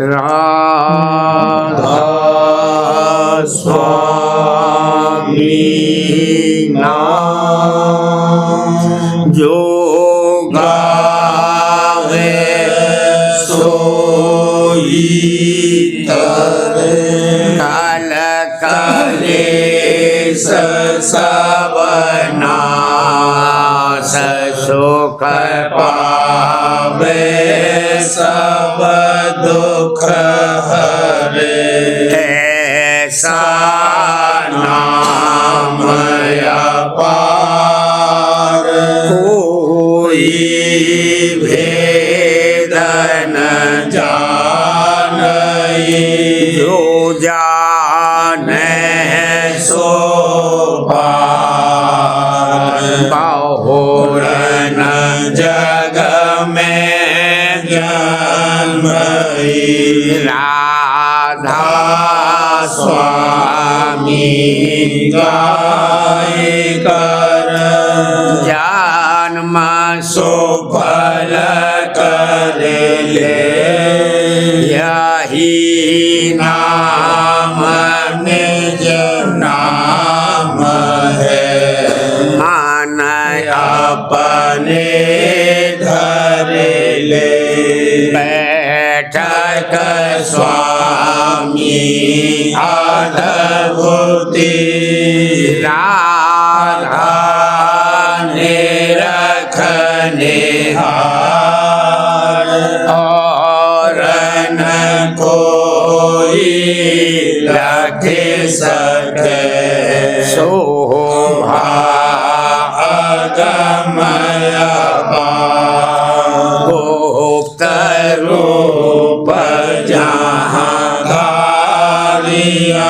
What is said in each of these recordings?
राधा स्वामी नाम जो गावे सोई तरे कल कलेश सब नाश सुख पावे सब दुख हरे ऐसा नाम अपार कोई भेद न जाने जो जाने सो पार बहुर न जग में जन्म राधा स्वामी गाय कर जन्म सुफल कर ले यही नाम निज नाम है मन अपने धर ले बैठक स्वामी अद्भुति राधा ने रखने हार और न कोई रख सके शोभा अगमय गुप्त रूप जहाँ धारिया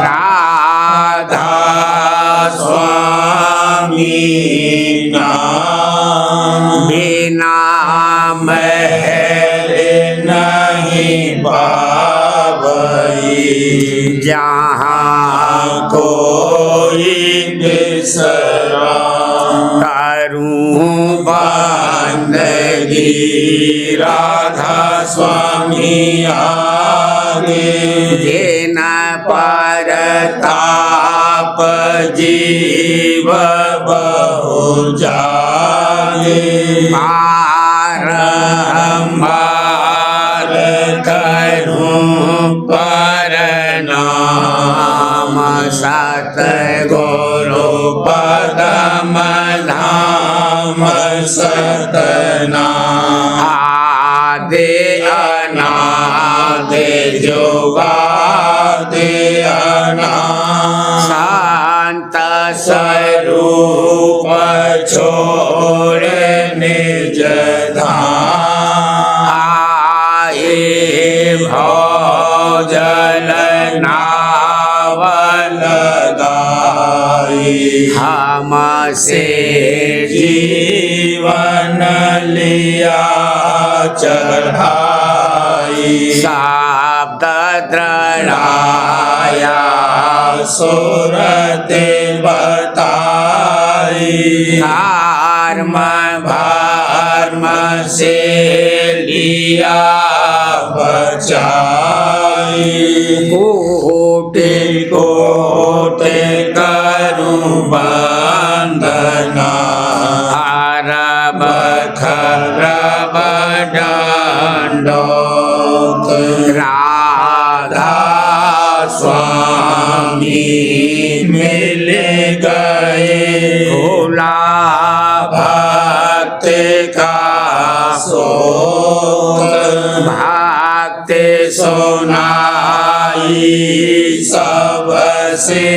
राधा स्वामी नाम बिना महरे नहीं पावई जहाँ कोई बिसरा करूं बंदगी राधा स्वामी आगे जिन पर ताप जीव बहु जागे बारंबार करूं परनाम सतगुरु पदम धाम सतनाम आदि अनादि जुगादि अनादि शांत स्वरूप छोड़ निज धाम आए भोजल नावल गाई हमसे जीवन लिया चढ़ाई शब्द द्रढ़ाया सुरते बताई धर्म भर्म से लिया बचाई कोटि कोटि करूं वंदना अरब खरब दंडोत राधा स्वामी मिल गए भोला भक्त का सोत भक्त सुनाई सबसे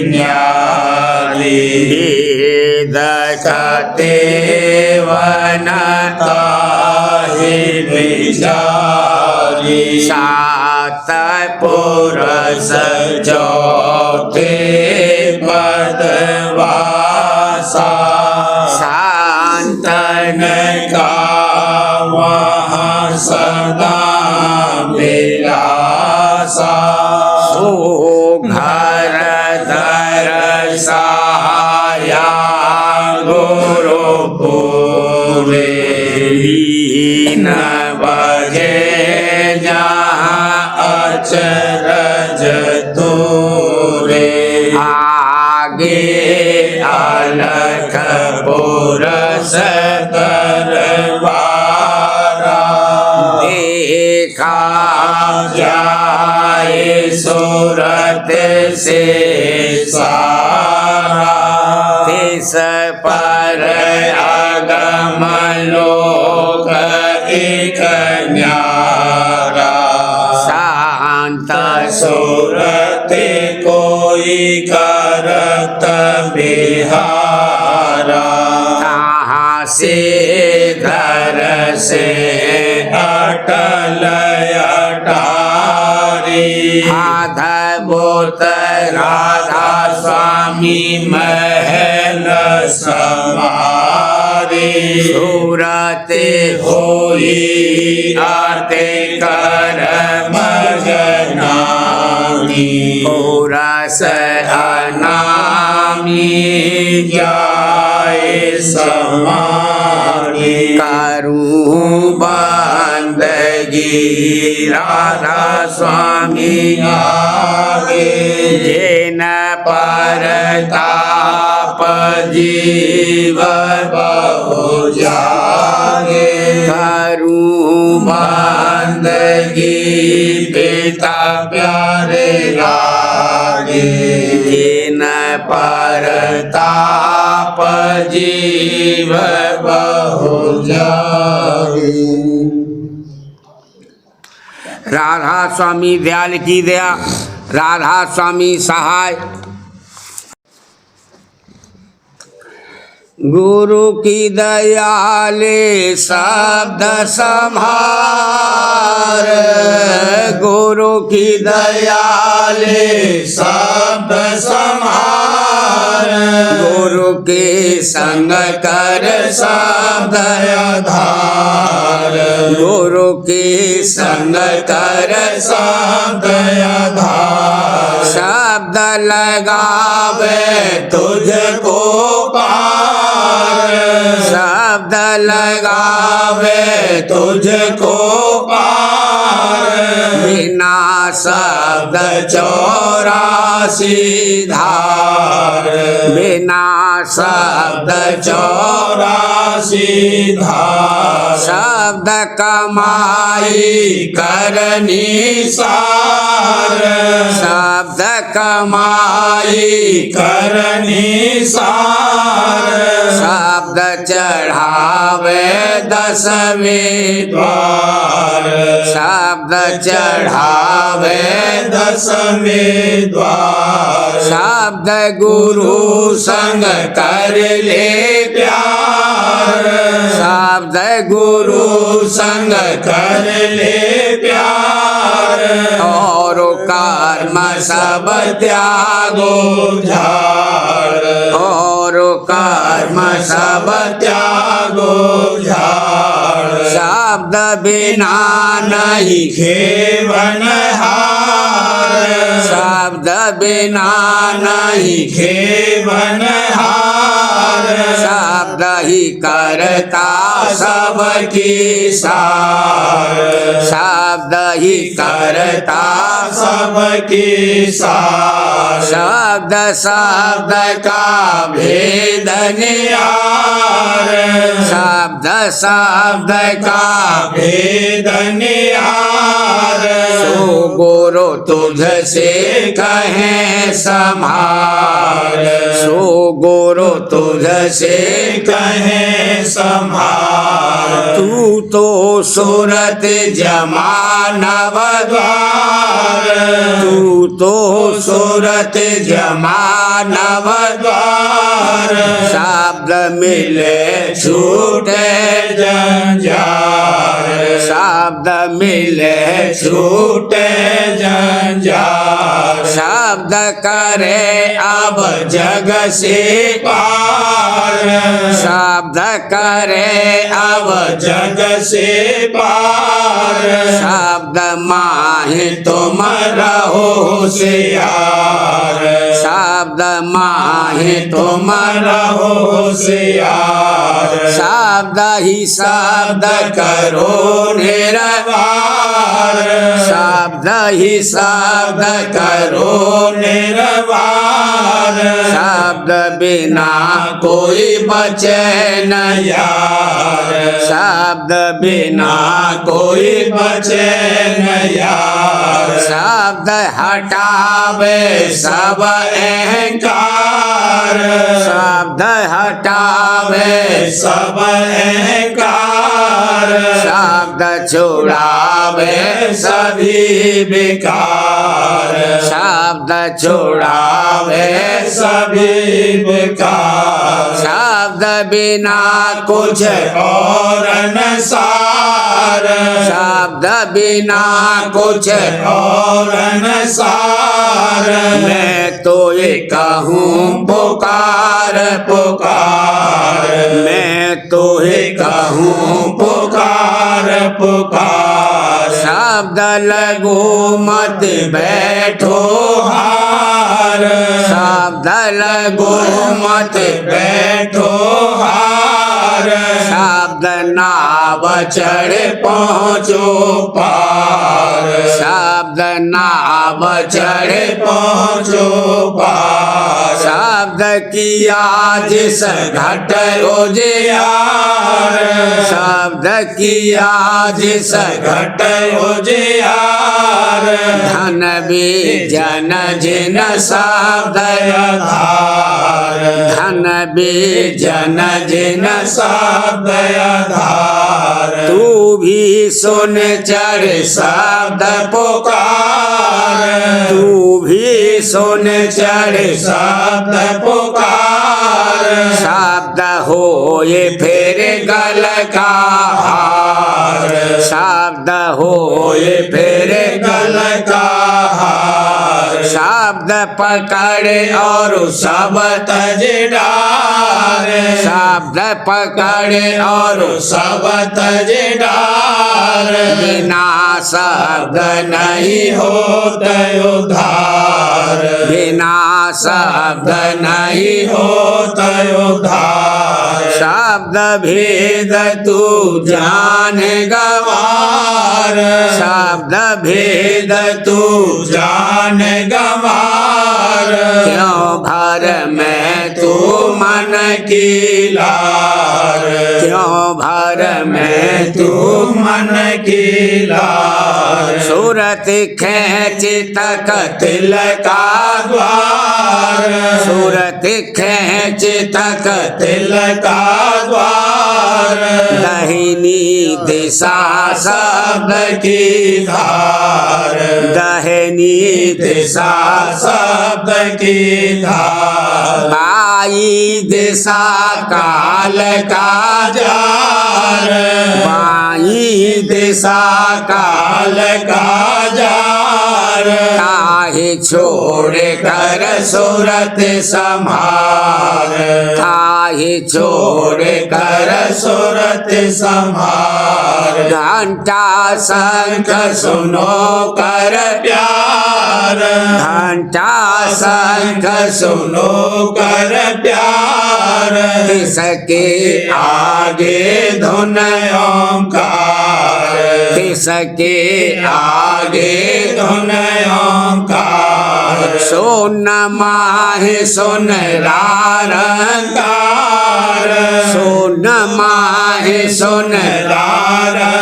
न्यारी वेद कहते वनता है विचारी सात पुरुष चौथे पदवासा शांतन का वहाँ सदा विलासा सो घर दरसाया गुरुपुरे न बजे अचरज तूरे आगे अलख पुरस दरबारा देखा जाए सूरत से सारा तिस पर अगम लोक एक न्यारा शांत सूरत कोई करत बिहारा कहाँ से घर से अटल अटारी अद्भुत राधा स्वामी महल समारी सूरत होई आते कर मजनानी पूरस अनामी जाए समानी करूं बंदगी राधा स्वामी आगे जिन पर ताप जीव बहु जागे करूं बंदगी पिता प्यारे लागे जिन पर ताप जीव बहु जागे। राधा स्वामी दयाल की दया, राधा स्वामी सहाय। गुरु की दयाले शब्द संहार, गुरु की दयाले शब्द संहार, गुरु के संग कर शब्द आधार, गुरु के संग कर शब्द आधार, शब्द लगावे तुझको पार, शब्द लगावे तुझको पार, बिना शब्द 84 धार, बिना शब्द 84 धार, शब्द कमाई करनी सार, शब्द कमाई करनी सार, शब्द चढ़ावे 10वें द्वार, शब्द चढ़ावे 10वें द्वार, शब्द गुरु संग कर ले प्यार, शब्द गुरु संग कर ले प्यार, और कर्म सब त्यागो झाड़, और कर्म सब त्यागो झाड़, शब्द बिना नहीं खेवन हार, शब्द बिना नहीं खेवन हार, शब्द ही करता सबकी सार, शब्द ही करता सबकी सार, शब्द शब्द का भेद नियार, शब्द शब्द का भेद नियार, सो गुरु तुझसे कहें संभार, सो गुरु तुझसे कहें संभार, तू तो सूरत जमानव द्वार, तू तो सूरत जमानव द्वार, शब्द मिले छूटे जंजार, शब्द मिले छूटे जंजार, शब्द करे अब जग से पार, शब्द करे अब जग से पार, शब्द माहे तुम रहो होशियार, शब्द माहे तुम रहो होशियार, शब्द ही शब्द करो निरवार, शब्द ही शब्द करो निर्वार, शब्द बिना कोई बचे न यार, शब्द बिना कोई बचे न यार, शब्द हटावे सब अहंकार, शब्द हटावे सब अहंकार, शब्द छुड़ावे सभी विकार, शब्द छुड़ावे सभी विकार, शब्द बिना कुछ और न सार, शब्द बिना कुछ और न सार, मैं तो ये कहूँ पुकार पुकार, मैं तो ये कहूँ पुकार पुकार, शब्द लगो मत बैठो हार, शब्द लगो मत बैठो हार, शब्द नाव चढ़ पहुँचो पार, शब्द नाव चढ़ पहुँचो पार, शब्द किया जिस घट उजियार शब्द किया जिस घट उजियार, धन भी जन जिन शब्द धार, धन भी जन जिन शब्द धार, तू भी सुन चढ़ शब्द पुकार, तू भी सुन चढ़ शब्द पुकार, शब्द हो ये फिर गल का हार शब्द हो ये फिर गल का हार, शब्द पकड़े और सब तज डार, शब्द पकड़े और सब तज डार, बिना शब्द नहीं होत उधार, बिना शब्द नहीं होत उधार, शब्द भेद तू जान गवार, शब्द भेद तू जान गवार, क्यों भर में तू मन की लार, क्यों भर में तू मन की लार, सूरत खेच तक तिल का द्वार, सूरत खेच तक तिल का द्वार, दहिनी दिशा शब्द की धार, दहिनी दिशा शब्द की धार, बाई दिशा काल का जार, बाई दिशा काल का जार, काहे छोड़ कर सूरत संभार, काहे छोड़ कर सूरत संभार, घंटा शंख सुनो कर प्यार, घंटा शंख सुनो कर प्यार, किसके आगे धुन ओंकार, किसके आगे धुन ओंकार, सोन माहे सुन रारंकार, सोन माहे सुन रारंकार,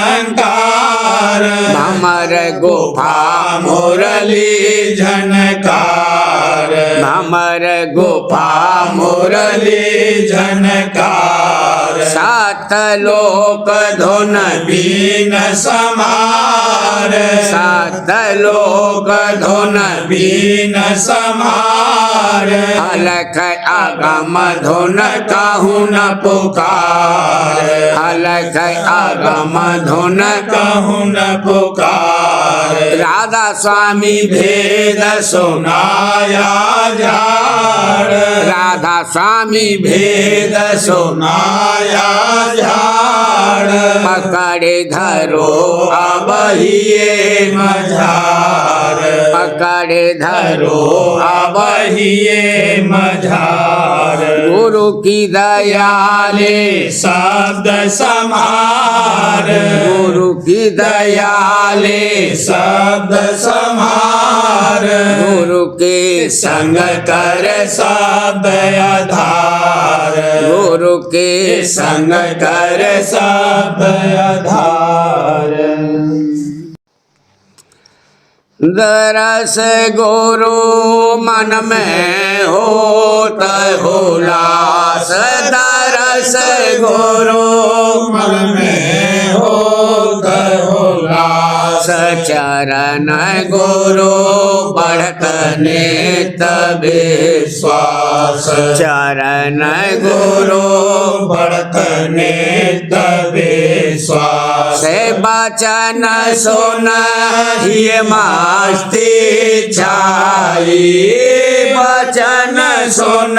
भमर गुफा मुरली झनकार, भमर गुफा मुरली झनकार, सात लोक धुन बीन समार, सात लोक धुन बीन समार, अलख आगम धुन कहूँ न पुकार अलख आगम धुन कहूँ न पुकार, राधा स्वामी भेद सुनाया झाड़, राधा स्वामी भेद सुनाया झाड़, पकड़े धरो अब ही ये मझ झार पकड़े धरो आवहिए मझार गुरु की दयाले शब्द समार गुरु की दयाले शब्द समार गुरु के संग कर शब्द आधार गुरु के संग कर शब्द आधार दरस गुरु मन में होत हुलास दरस गुरु मन में होत उल्लास चरण गुरु बढ़त नेत विश्वास चरण गुरु बढ़त नेत विश्वास से बचन सुन ये मस्ती छाई बचन सुन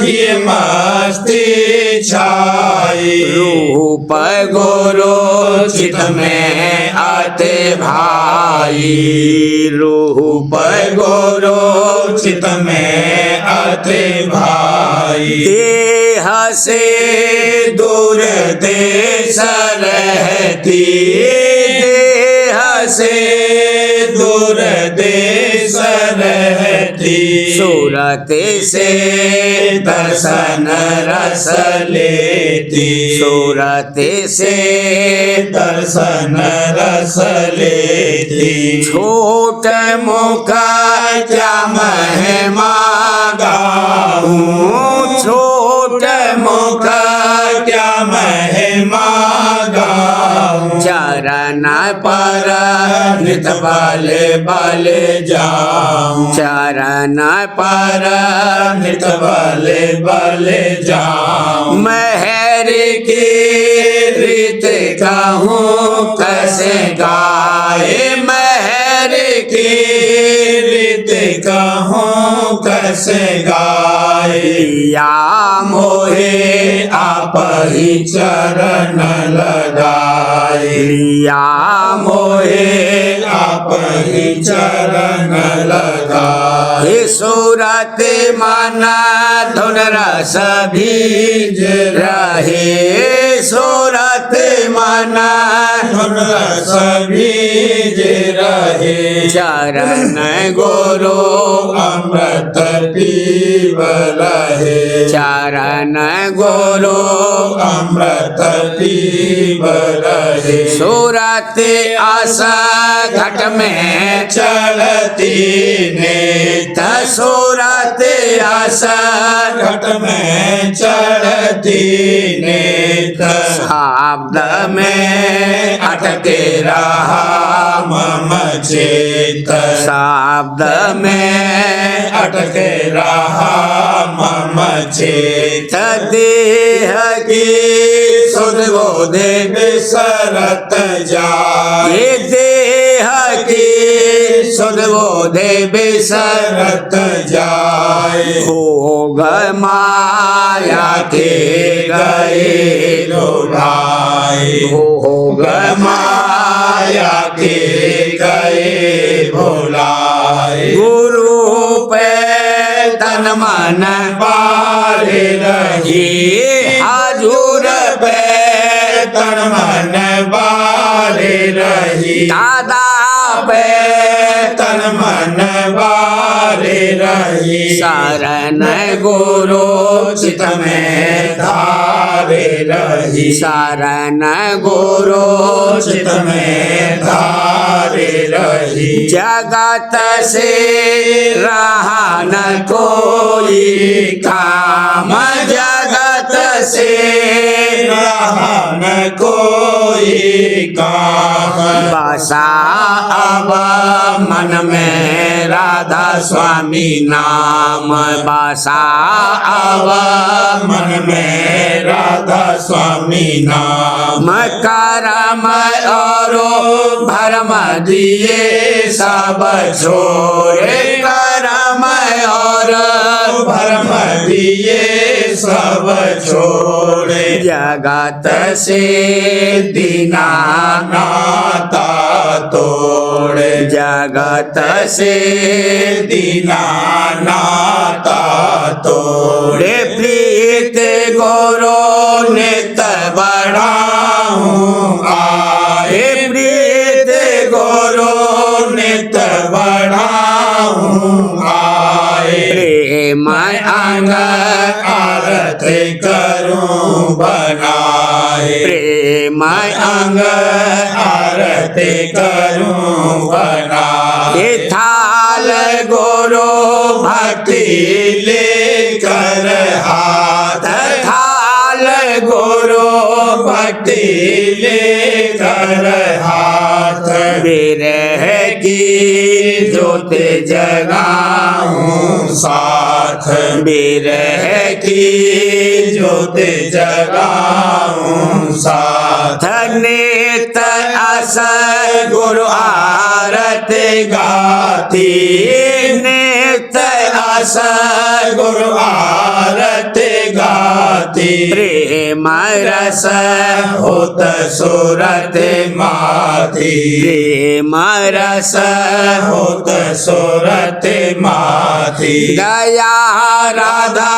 ये मस्ती छाई रूप गुरु चित में आते भाई रूप गुरु चित में आते भाई देह से दूर देश रहती देह से दूर देश रहती सूरत से दर्शन रस लेती सूरत से दर्शन रस लेती छोट मुख क्या महिमा गाऊं छोट मुख क्या महिमा गाऊं चरण पर नित बाले बाले जाऊं चरण पर नित बाले बाले जाऊं महर की रीत कहूँ कैसे गाए महर की रीत कहूँ कैसे गाए या मोहे आप ही चरण लगाए लिया मोहे आप ही चरण लगाए सूरत मन धुन रस बीज रहे सूरत मन धुन रस बीज रहे चरण गुरु अमृत पीव रहे चरण गुरु अमृत पीव रहे सूरत आशा घट में चलती नेत सूरत आशा घट में चढ़ती नेत शब्द में अटके रहा मम चेत शब्द में अटके रहा मम चेत देह की सुध बोध बिसरत जाए ये देह की सुध बोध बिसरत जाए भोग माया के गए लोभाए भोग माया के गए भोलाए गुरु पे तन मन बाले रही हजूर पे तन मन बाले रही दादा पे तन मन बाले रही शरण गुरु चित में धारे रही शरण गुरु चित में धारे रही जगत से रहा न कोई काम जगत से रहा न कोई काम बसा अब मन में राधा स्वामी नाम बसा अब मन में राधा स्वामी नाम करम और भरम दिए सब छोड़े करम और भरम दिए सब छोड़े जगत से दीना नाता तोड़े जगत से दीनानाता तोड़े प्रीत गुरु नित बढ़ाऊं आए प्रीत गुरु नित बढ़ाऊं आए प्रेम अंग आरती करूं बनाए प्रेम अंग आरती करूं बनाए थाल गुरु भक्ति लेकर हाथ थाल गुरु भक्ति लेकर हाथ विरह की ज्योत जगाऊं साथ विरह की ज्योत जगाऊं साथ नित अस गुरु आरती गाती नित अस गुरु आरती गाती प्रेम रस होत सुरत माती प्रेम रस होत सुरत माती दया राधा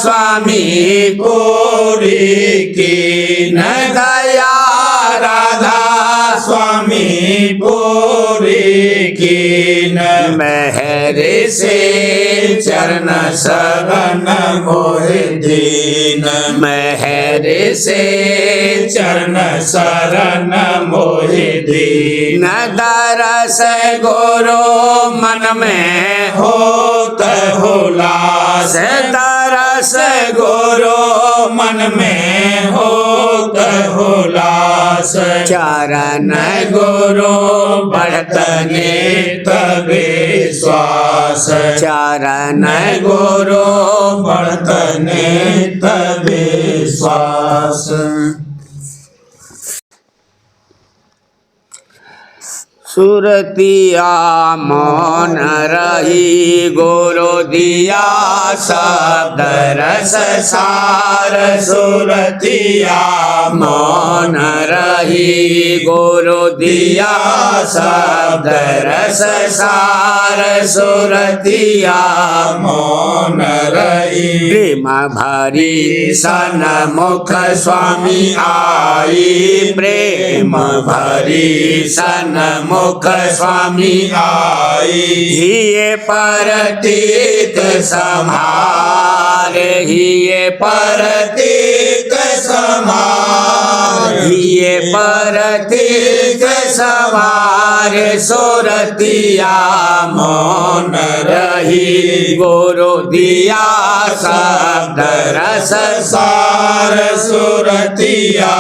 स्वामी पूरी की न दया राधा स्वामी पूरी की न मेहर से चरण सगन मोहि दीन मेहर से चरण शरण मोहि दीन दरस गुरु मन में होत हुलास दरस गुरु मन में होत हुलास चरण गुरु बढ़त नित विश्वास चरण गुरु बढ़त नित विश्वास सुरतिया मौन रही गुरु दिया शब्द रस सार सुरतिया मौन रही गुरु दिया शब्द रस सार सुरतिया मौन रही प्रेम भरी सन मुख स्वामी आई प्रेम भरी सन मुख स्वामी आई हिये परतीत समार हिये परतीत समार हिये परतीत समार सुरतिया मौन रही गुरु दिया शब्द रस सार सुरतिया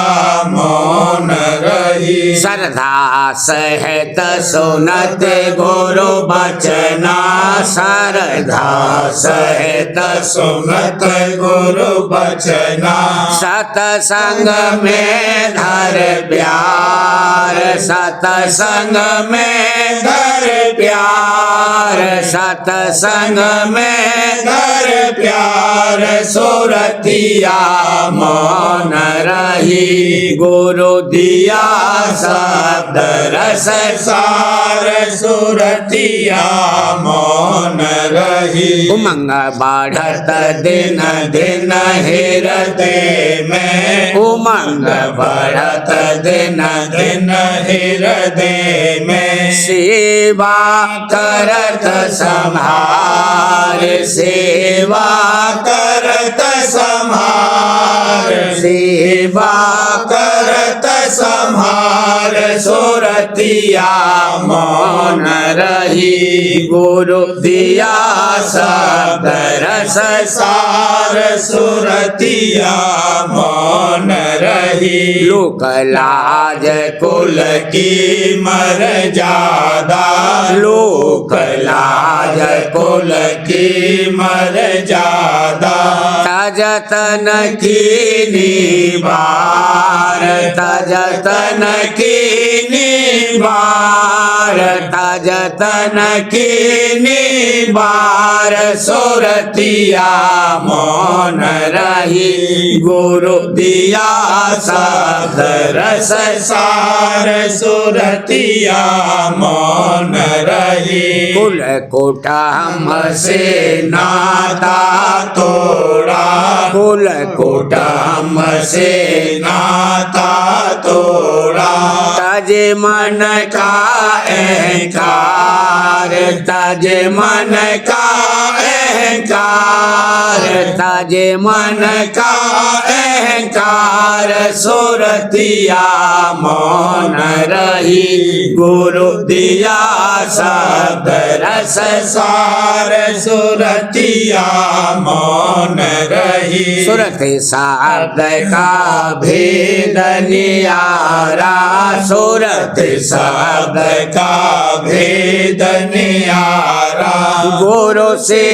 मौन रही श्रद्धा सहित सुनत गुरु बचना श्रद्धा सहित सुनत गुरु बचना सतसंग में धर प्यार सतसंग में धर प्यार सतसंग में धर प्यार सुरतिया मौन रही गुरु दिया शब्द रस सार सुरतिया मौन रही उमंग बढ़त दिन दिन हृदय में उमंग बढ़त दिन दिन हृदय में सेवा करत संहार सेवा करत संहार सेवा करत संहार सुरतिया मौन रही गुरु दिया शब्द रस सार सुरतिया मौन रही लोक लाज कुल की मर्यादा लोक लाज कुल की मर्यादा तजतन की निबार तजतन की निबार जतन की बार सुरतिया मौन रही गुरु दिया शब्द रस सार सुरतिया मौन रही कुल कुटुंब से नाता तोड़ा कुल कुटुंब से नाता तोड़ा तज मन का अहंकार तज मन का अहंकार तज मन का अहंकार सुरतिया मौन रही गुरु दिया शब्द रस सार सुरतिया मौन रही सुरत शब्द का भेद नियारा सुरत शब्द का भेद नियारा गुरु से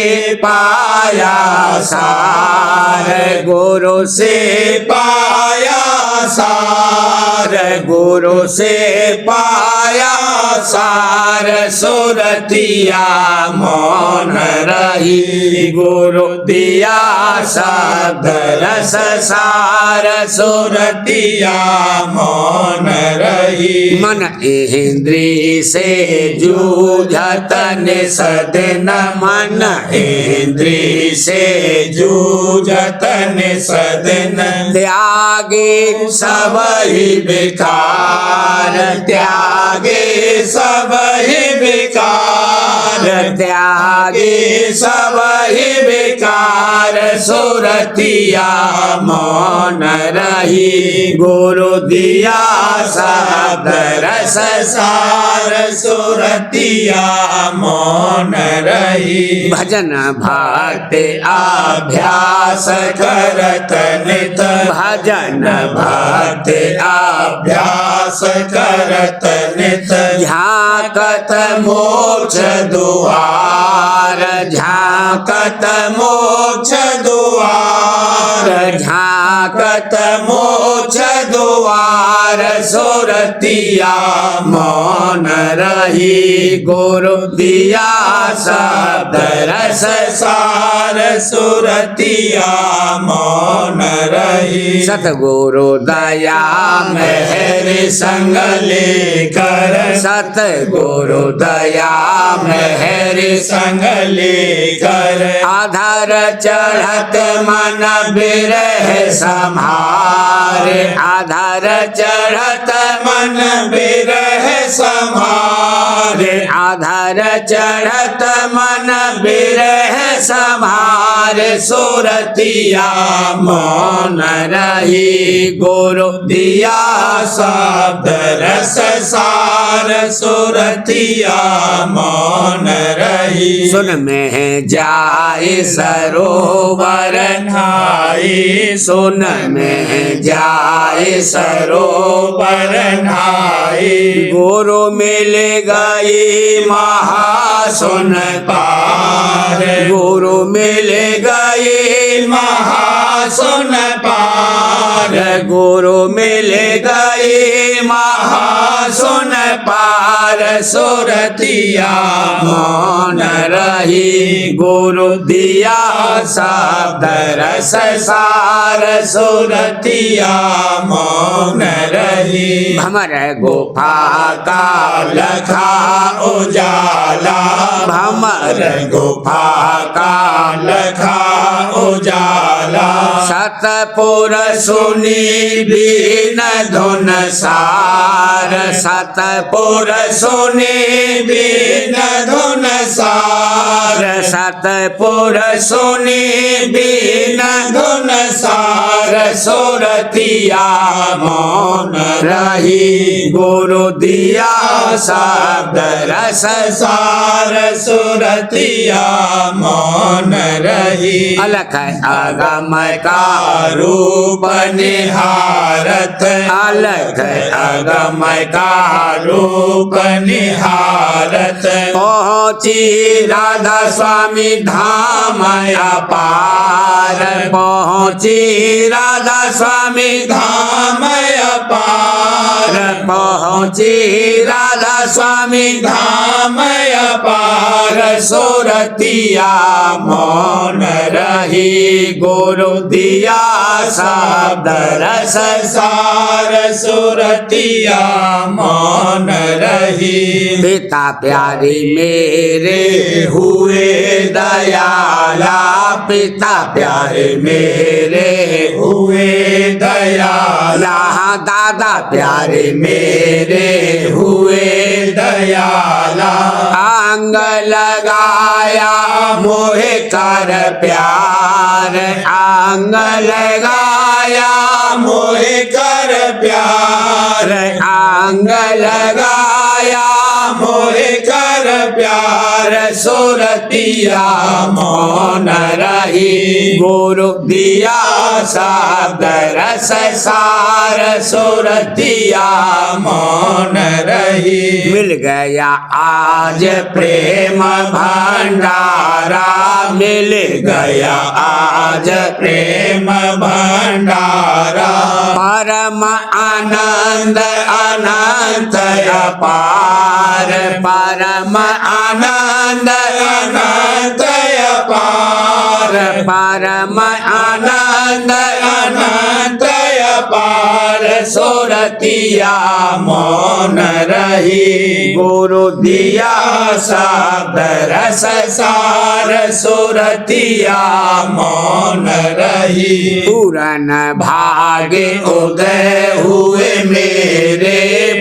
पाया सार गुरु से पाया सार गुरु से पाया सार सुरतिया मौन रही गुरु दिया शब्द रस सार सुरतिया मौन रही मन इंद्री से जूझत निषदन मन इंद्री से जूझत निषदन त्यागे सब ही बेकार त्यागे सब ही बेकार त्यागे सब ही बेकार सुरतिया मौन रही गुरु दिया शब्द रस सार सुरतिया मौन रही भजन भक्ति अभ्यास करत नित भजन भक्ति अभ्यास करत नित झांकत मोक्ष दुआर झांकत मोक्ष दुआर झांकत मोक्ष दुआर सुरतिया मौन रही गुरु दिया शब्द रस सार सुरतिया मौन रही सतगुरु दया मेहर संग लेकर सतगुरु दया मेहर संग लेकर आधार चढ़त मन बिरह संभार आधार चढ़त मन बिरह संभार आधार चढ़त मन बिरह संभार सुरतिया मौन रही गुरु दिया शब्द रस सार सुरतिया मौन रही सुन में जाए सरोवर नहाए सुन में जाए सरोवर नहाए गुरु मिल गई महासुन पार गुरु मिल गई महासुन पार गुरु मिल गई महासुन पार सुरतिया मौन रही गुरु दिया शब्द रस सार सुरतिया मौन रही भमर गुफा का लखा उजाला भमर गुफा का लखा उजाला सतपुर सुनी बीन धुन सार सतपुर सुनी बीन धुन सार सतपुर सुनी बीन धुन सार सुरतिया मौन रही गुरु दिया शब्द रस सार सुरतिया मौन रही अलख अगम का रूप निहारत अलग अगम का रूप निहारत पहुँची राधा स्वामी धाम अपार पहुँची राधा स्वामी धाम अपार पहुँची राधा स्वामी धाम अपार सुरतिया मौन रही गुरु दिया शब्द रस सार सुरतिया मौन रही पिता प्यारे मेरे हुए दयाला पिता प्यारे मेरे हुए दयाला यहाँ दादा प्यारे मेरे हुए दयाला अंग लगाया मोहे कर प्यार अंग लगाया मोहे कर प्यार अंग लगाया मोहे कर प्यार सुरतिया मौन रही गुरु दिया शब्द रस सार सुरतिया मौन रही मिल गया आज प्रेम भंडारा मिल गया आज प्रेम भंडारा परम आनंद अनंत अपार परम आनंद अनंत अपार परम आनंद अनंत अपार सुरतिया मौन रही गुरु दिया शब्द रस सार सुरतिया मौन रही पूरन भागे उदय हुए मेरे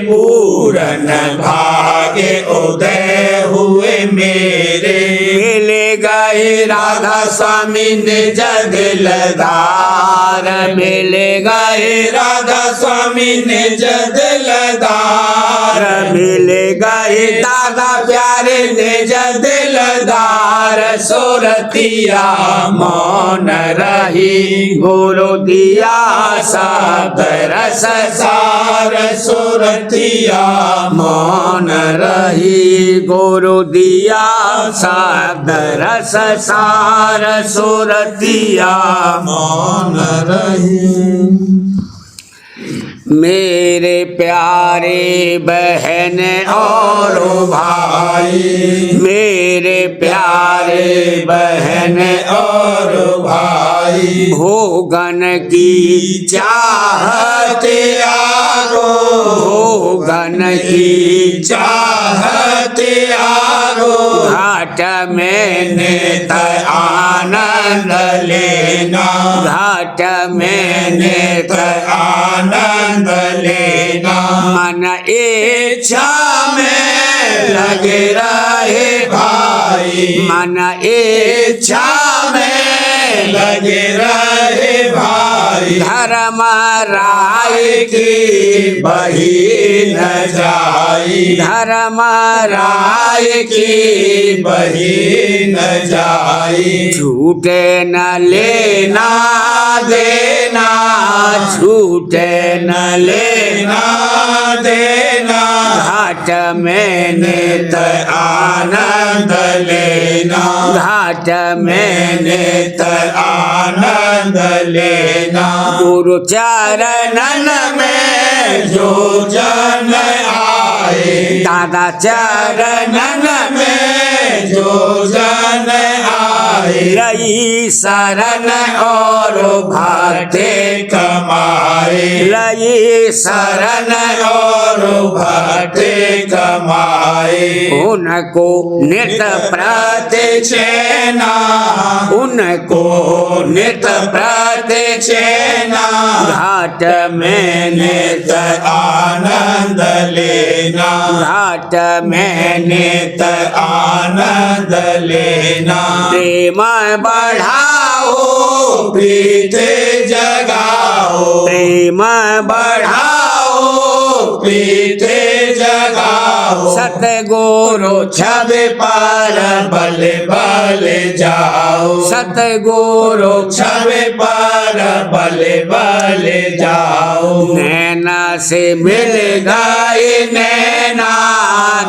पूरन भागे उदय हुए मेरे मिले गए राधा स्वामी निज दिलदार मिले गए राधा स्वामी निज दिलदार मिले गए दादा प्यारे निज दिलदार सुरतिया मौन रही गुरु दिया शब्द रस सार सुरतिया मौन रही गुरु दिया शब्द रस सार सुरतिया मौन रही मेरे प्यारे बहन और भाई मेरे प्यारे बहन और भाई भोगन की चाहत आगो भोगन की चाहत आगो घाट में नित आनंद लेना घाट में नित आनंद लेना मन इच्छा में लगे रहे भाई मन इच्छा में लगे रहे भाई धर्म राय की बही न जाई धर्म राय की बही न जाई छूटे न लेना देना छूटे न लेना देना घाट में नित आनंद लेना घाट में नित आनंद लेना गुरु चरणन में जो जन आए दादा चरणन में जो जन आए लई शरण और भक्ति कमाए लई शरण और भक्ति कमाए उनको नित प्रति चेना उनको नित प्रति चेना घाट में नित आनंद लेना घाट में नित आनंद लेना प्रेम बढ़ाओ प्रीत जगाओ प्रेम बढ़ाओ प्रीत जगाओ जाओ सतगुरु छबे पार बले बले जाओ सतगुरु छबे पार बले बले जाओ नैना से मिल गए नैना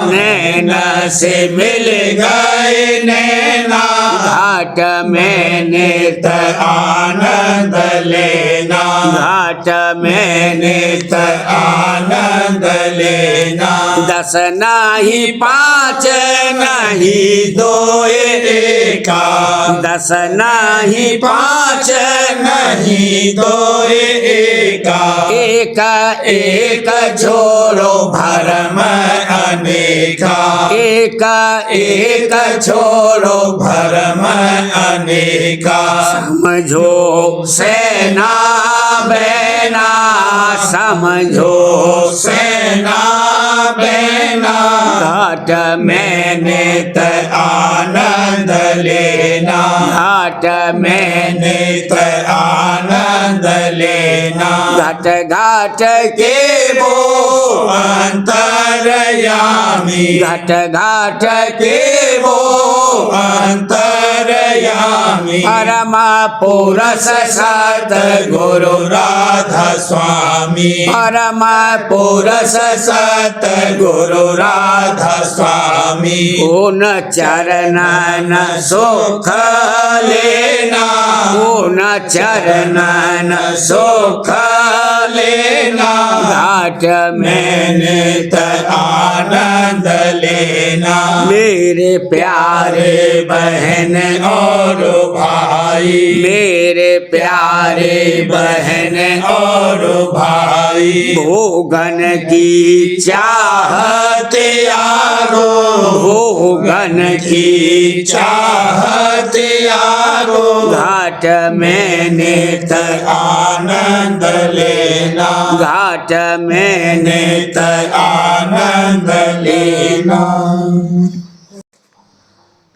नैना से मिल गए नैना घाट में नित आनंद लेना घाट में नित आनंद लेना 10 नहीं 5 नहीं दो एका 10 नहीं 5 नहीं दो एका एक एक छोड़ो भरम अनेका एक एक छोड़ो भरम अनेका समझो सेना बेना समझो सेना बेना घाट में नित आनंद लेना घाट में नित आनंद लेना घाट घाट के वो अंतरयामी घाट घाट के वो अंतरयामी परम पुरुष सतगुरु राधा स्वामी परम पुरुष सतगुरु राधा स्वामी उन चरणन सुख लेना उन चरणन सुख लेना घाट में नित आनंद लेना मेरे प्यारे बहन और भाई मेरे प्यारे बहन और भाई भोगन की चाहत यारो भोगन की चाहत यारो घाट में नित आनंद लेना घाट में नित आनंद लेना।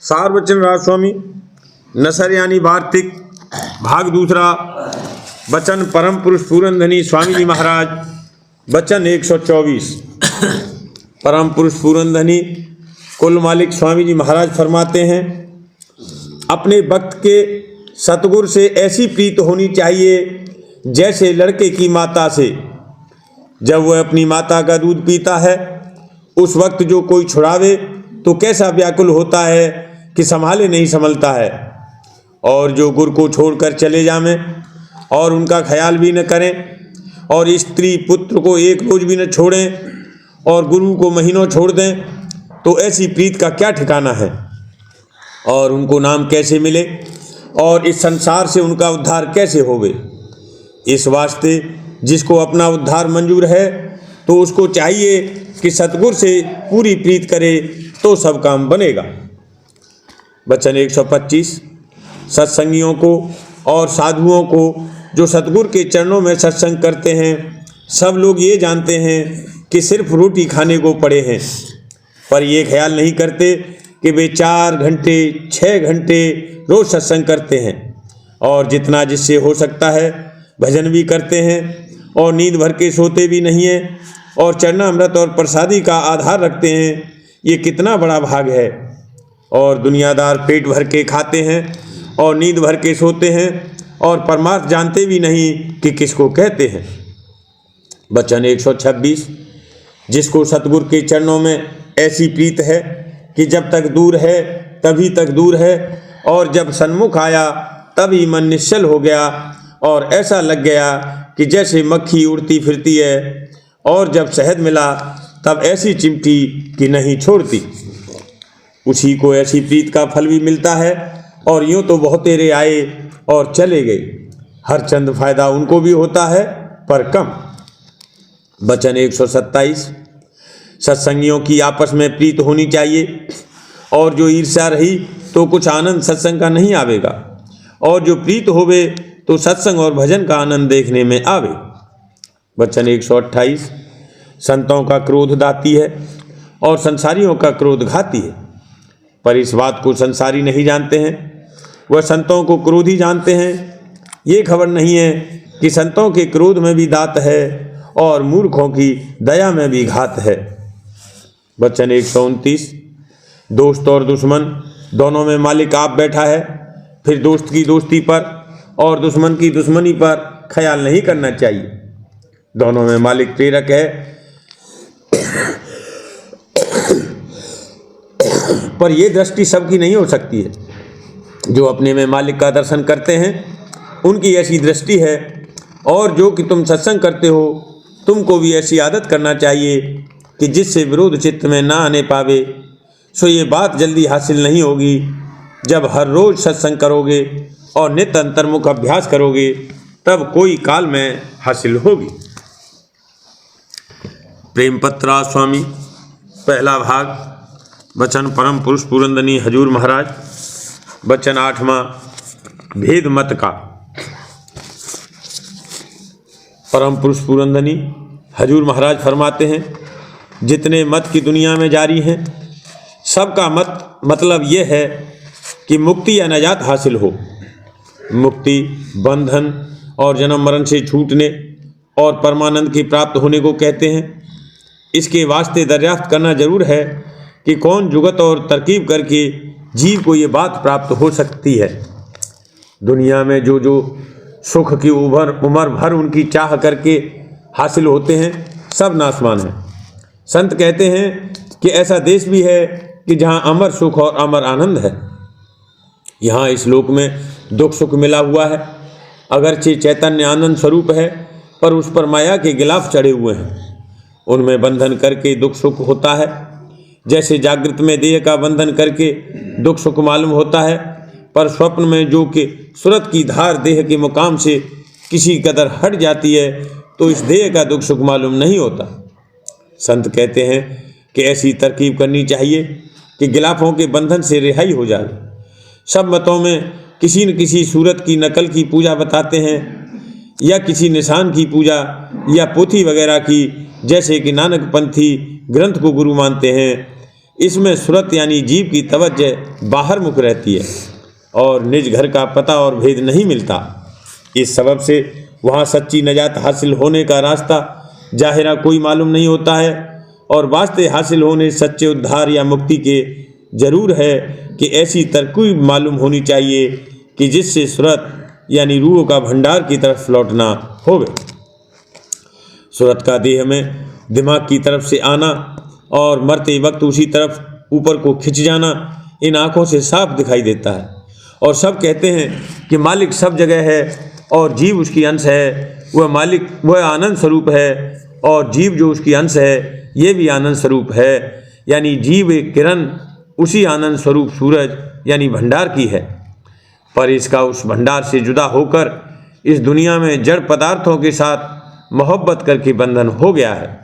सार वचन राज स्वामी नसर यानी वार्तिक भाग दूसरा वचन परम पुरुष पूरनधनी स्वामी जी महाराज वचन 124। परम पुरुष पूरनधनी कुल मालिक स्वामी जी महाराज फरमाते हैं, अपने भक्त के सतगुरु से ऐसी प्रीत होनी चाहिए जैसे लड़के की माता से। जब वह अपनी माता का दूध पीता है उस वक्त जो कोई छुड़ावे तो कैसा व्याकुल होता है कि संभाले नहीं संभलता है। और जो गुरु को छोड़कर चले जावें और उनका ख्याल भी न करें और स्त्री पुत्र को एक रोज भी न छोड़ें और गुरु को महीनों छोड़ दें तो ऐसी प्रीत का क्या ठिकाना है और उनको नाम कैसे मिले और इस संसार से उनका उद्धार कैसे होवे। इस वास्ते जिसको अपना उद्धार मंजूर है तो उसको चाहिए कि सतगुरु से पूरी प्रीत करे तो सब काम बनेगा। वचन 125। सत्संगियों को और साधुओं को जो सतगुरु के चरणों में सत्संग करते हैं सब लोग ये जानते हैं कि सिर्फ रोटी खाने को पड़े हैं, पर ये ख्याल नहीं करते कि वे 4 घंटे 6 घंटे रोज सत्संग करते हैं और जितना जिससे हो सकता है भजन भी करते हैं और नींद भर के सोते भी नहीं हैं और चरणामृत और प्रसादी का आधार रखते हैं। ये कितना बड़ा भाग है। और दुनियादार पेट भर के खाते हैं और नींद भर के सोते हैं और परमार्थ जानते भी नहीं कि किसको कहते हैं। वचन 126। जिसको सतगुरु के चरणों में ऐसी प्रीत है कि जब तक दूर है तभी तक दूर है और जब सन्मुख आया तभी मन निश्चल हो गया और ऐसा लग गया कि जैसे मक्खी उड़ती फिरती है और जब शहद मिला तब ऐसी चिमटी कि नहीं छोड़ती। उसी को ऐसी प्रीत का फल भी मिलता है। और यूँ तो बहुत तेरे आए और चले गए, हर चंद फायदा उनको भी होता है पर कम। वचन 127। सत्संगियों की आपस में प्रीत होनी चाहिए और जो ईर्ष्या रही तो कुछ आनंद सत्संग का नहीं आवेगा और जो प्रीत होवे तो सत्संग और भजन का आनंद देखने में आवे। वचन 128। संतों का क्रोध दाती है और संसारियों का क्रोध घाती है, पर इस बात को संसारी नहीं जानते हैं, वह संतों को क्रोधी जानते हैं। ये खबर नहीं है कि संतों के क्रोध में भी दात है और मूर्खों की दया में भी घात है। वचन 129। दोस्त और दुश्मन दोनों में मालिक आप बैठा है, फिर दोस्त की दोस्ती पर और दुश्मन की दुश्मनी पर ख्याल नहीं करना चाहिए। दोनों में मालिक प्रेरक है, पर यह दृष्टि सबकी नहीं हो सकती है। जो अपने में मालिक का दर्शन करते हैं उनकी ऐसी दृष्टि है, और जो कि तुम सत्संग करते हो तुमको भी ऐसी आदत करना चाहिए कि जिससे विरोध चित्त में ना आने पावे। सो ये बात जल्दी हासिल नहीं होगी। जब हर रोज सत्संग करोगे और नित्य अंतर्मुख अभ्यास करोगे तब कोई काल में हासिल होगी। प्रेम पत्रा स्वामी, पहला भाग, वचन परम पुरुष पूरनदनी हजूर महाराज। वचन 8वां, भेद मत का। परम पुरुष पूरनदनी हजूर महाराज फरमाते हैं, जितने मत की दुनिया में जारी हैं सबका मतलब यह है कि मुक्ति या नजात हासिल हो। मुक्ति बंधन और जन्म मरण से छूटने और परमानंद की प्राप्त होने को कहते हैं। इसके वास्ते दरियाफ्त करना जरूर है कि कौन जुगत और तरकीब करके जीव को ये बात प्राप्त हो सकती है। दुनिया में जो जो सुख की उम्र भर उनकी चाह करके हासिल होते हैं सब नाशवान है। संत कहते हैं कि ऐसा देश भी है कि जहाँ अमर सुख और अमर आनंद है। यहाँ इस लोक में दुख सुख मिला हुआ है, अगरचे चैतन्य आनंद स्वरूप है, पर उस पर माया के गिलाफ चढ़े हुए हैं। उनमें बंधन करके दुख सुख होता है। जैसे जागृत में देह का बंधन करके दुख सुख मालूम होता है, पर स्वप्न में जो कि सुरत की धार देह के मुकाम से किसी कदर हट जाती है तो इस देह का दुख सुख मालूम नहीं होता। संत कहते हैं कि ऐसी तरकीब करनी चाहिए कि गिलाफों के बंधन से रिहाई हो जाए। सब मतों में किसी न किसी सूरत की नकल की पूजा बताते हैं, या किसी निशान की पूजा या पोथी वगैरह की, जैसे कि नानक पंथी ग्रंथ को गुरु मानते हैं। इसमें सूरत यानी जीव की तवज्जो बाहर मुख रहती है और निज घर का पता और भेद नहीं मिलता। इस सबब से वहाँ सच्ची नजात हासिल होने का रास्ता जाहिरा कोई मालूम नहीं होता है, और वास्ते हासिल होने सच्चे उद्धार या मुक्ति के जरूर है कि ऐसी तरकीब मालूम होनी चाहिए कि जिससे सूरत यानी रूह का भंडार की तरफ लौटना होवे। सूरत का देह में दिमाग की तरफ से आना और मरते वक्त उसी तरफ ऊपर को खिंच जाना इन आँखों से साफ दिखाई देता है। और सब कहते हैं कि मालिक सब जगह है और जीव उसकी अंश है। वह मालिक वह आनंद स्वरूप है और जीव जो उसकी अंश है ये भी आनंद स्वरूप है। यानी जीव एक किरण उसी आनंद स्वरूप सूरज यानी भंडार की है, पर इसका उस भंडार से जुदा होकर इस दुनिया में जड़ पदार्थों के साथ मोहब्बत करके बंधन हो गया है।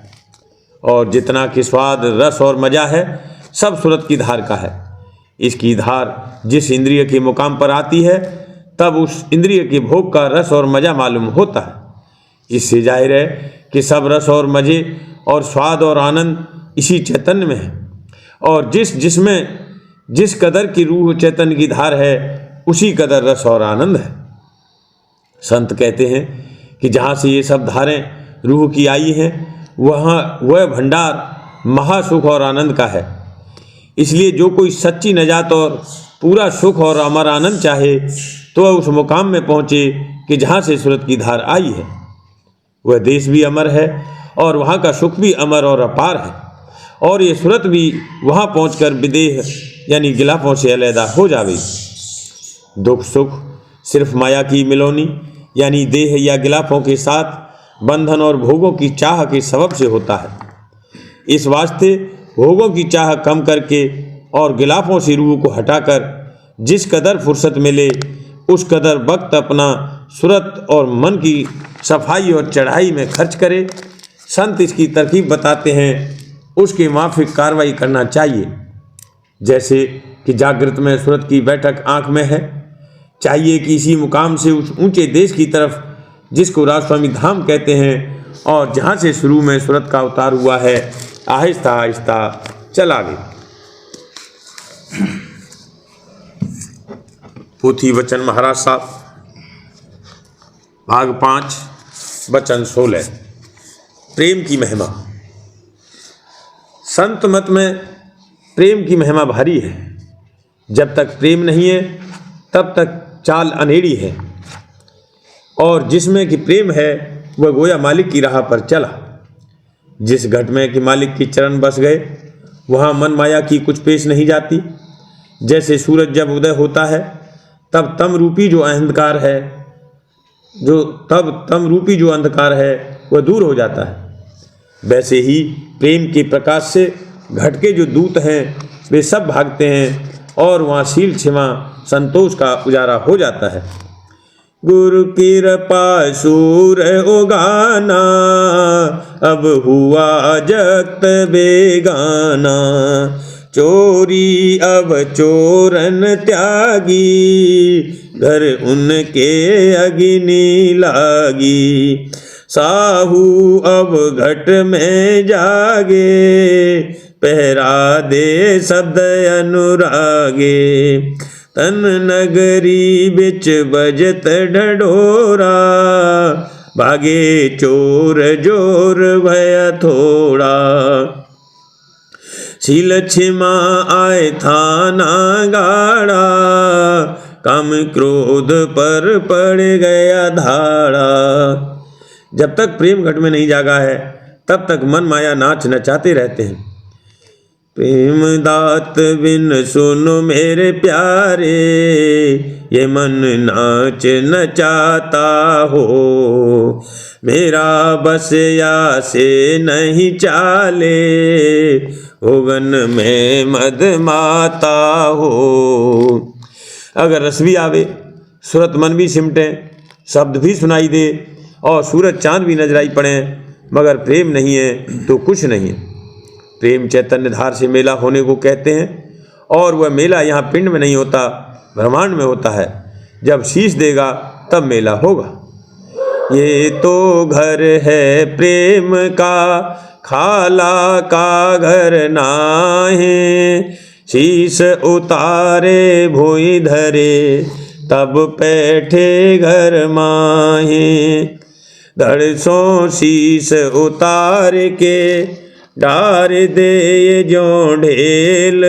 और जितना कि स्वाद रस और मजा है सब सूरत की धार का है। इसकी धार जिस इंद्रिय के मुकाम पर आती है तब उस इंद्रिय के भोग का रस और मजा मालूम होता है। इससे जाहिर है कि सब रस और मजे और स्वाद और आनंद इसी चैतन्य में है, और जिसमें जिस कदर की रूह चैतन्य की धार है उसी कदर रस और आनंद है। संत कहते हैं कि जहाँ से ये सब धारें रूह की आई हैं वहाँ वह भंडार महासुख और आनंद का है। इसलिए जो कोई सच्ची नजात और पूरा सुख और अमर आनंद चाहे तो वह उस मुकाम में पहुँचे कि जहाँ से सूरत की धार आई है। वह देश भी अमर है और वहाँ का सुख भी अमर और अपार है, और ये सूरत भी वहाँ पहुँचकर विदेह यानी गिलाफों से अलहदा हो जावे। दुख सुख सिर्फ माया की मिलोनी यानी देह या गिलाफों के साथ बंधन और भोगों की चाह के सबब से होता है। इस वास्ते भोगों की चाह कम करके और गिलाफों से रूह को हटाकर जिस कदर फुर्सत मिले उस कदर वक्त अपना सूरत और मन की सफाई और चढ़ाई में खर्च करे। संत इसकी तरकीब बताते हैं, उसके माफिक कार्रवाई करना चाहिए। जैसे कि जागृत में सूरत की बैठक आँख में है, चाहिए कि इसी मुकाम से उस ऊंचे देश की तरफ जिसको राजस्वामी धाम कहते हैं और जहाँ से शुरू में सूरत का अवतार हुआ है आहिस्ता आहिस्ता चला गया। पोथी वचन महाराज साहब, भाग 5 वचन 16। प्रेम की महिमा। संत मत में प्रेम की महिमा भारी है। जब तक प्रेम नहीं है तब तक चाल अनेड़ी है, और जिसमें कि प्रेम है वह गोया मालिक की राह पर चला। जिस घट में कि मालिक की चरण बस गए वहाँ मन माया की कुछ पेश नहीं जाती। जैसे सूरज जब उदय होता है तब तम रूपी जो अंधकार है वह दूर हो जाता है, वैसे ही प्रेम के प्रकाश से घट के जो दूत हैं वे सब भागते हैं और वहाँ शील क्षमा संतोष का उजाला हो जाता है। गुरु कृपा सूर उगाना, अब हुआ जगत बेगाना। चोरी अब चोरन त्यागी, घर उनके अग्नि लागी। साहू अब घट में जागे, पहरा दे शब्द अनुरागे। तन नगरी बिच बजत ढढोरा, भागे चोर जोर भय थोड़ा। शील क्षमा आए थाना गाड़ा, काम क्रोध पर पड़ गया धाड़ा। जब तक प्रेम घट में नहीं जागा है तब तक मन माया नाच नचाते रहते हैं। प्रेम दात बिन सुनो मेरे प्यारे, ये मन नाच नचाता हो। मेरा बस या से नहीं चाले, होगन में मद माता हो। अगर रस भी आवे, सुरत मन भी सिमटे, शब्द भी सुनाई दे और सूरज चांद भी नजराई पड़े, मगर प्रेम नहीं है तो कुछ नहीं है। प्रेम चैतन्य धार से मेला होने को कहते हैं, और वह मेला यहाँ पिंड में नहीं होता, ब्रह्मांड में होता है। जब शीश देगा तब मेला होगा। ये तो घर है प्रेम का, खाला का घर नाहे। शीश उतारे भोई धरे, तब बैठे घर माहे। धड़ सो शीश उतार के, डार दे जो ढेल।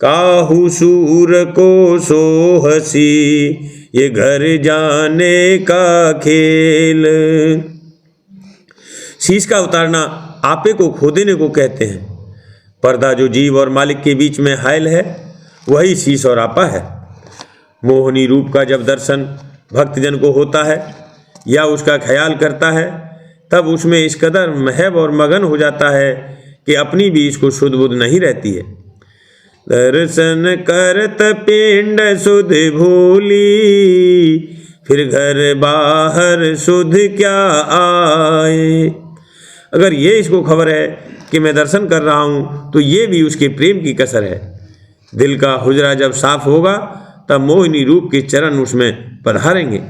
काहू सूर को सो हसी, ये घर जाने का खेल। शीश का उतारना आपे को खो देने को कहते हैं। पर्दा जो जीव और मालिक के बीच में हायल है वही शीश और आपा है। मोहनी रूप का जब दर्शन भक्तजन को होता है या उसका ख्याल करता है, तब उसमें इस कदर महब और मगन हो जाता है कि अपनी भी इसको शुद्ध बुद्ध नहीं रहती है। दर्शन करत पिंड सुध भूली, फिर घर बाहर सुध क्या आए। अगर ये इसको खबर है कि मैं दर्शन कर रहा हूँ तो ये भी उसके प्रेम की कसर है। दिल का हुजरा जब साफ होगा तब मोहिनी रूप के चरण उसमें पधारेंगे।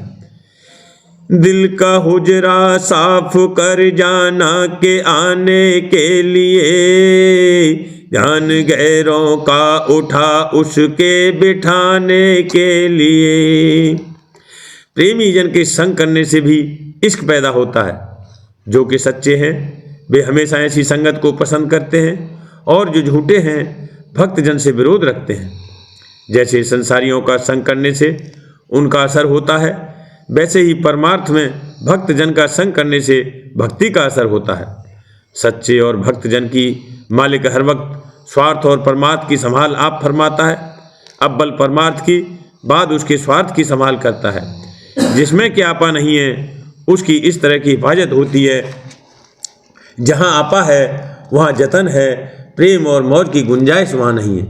दिल का हुजरा साफ कर जाना के आने के लिए, ध्यान गैरों का उठा उसके बिठाने के लिए। प्रेमी जन के संग करने से भी इश्क पैदा होता है। जो कि सच्चे हैं वे हमेशा ऐसी संगत को पसंद करते हैं, और जो झूठे हैं भक्तजन से विरोध रखते हैं। जैसे संसारियों का संग करने से उनका असर होता है, वैसे ही परमार्थ में भक्तजन का संग करने से भक्ति का असर होता है। सच्चे और भक्तजन की मालिक हर वक्त स्वार्थ और परमार्थ की संभाल आप फरमाता है। अव्वल परमार्थ की, बाद उसके स्वार्थ की संभाल करता है। जिसमें कि आपा नहीं है उसकी इस तरह की हिफाजत होती है। जहाँ आपा है वहाँ जतन है, प्रेम और मौज की गुंजाइश वहाँ नहीं है।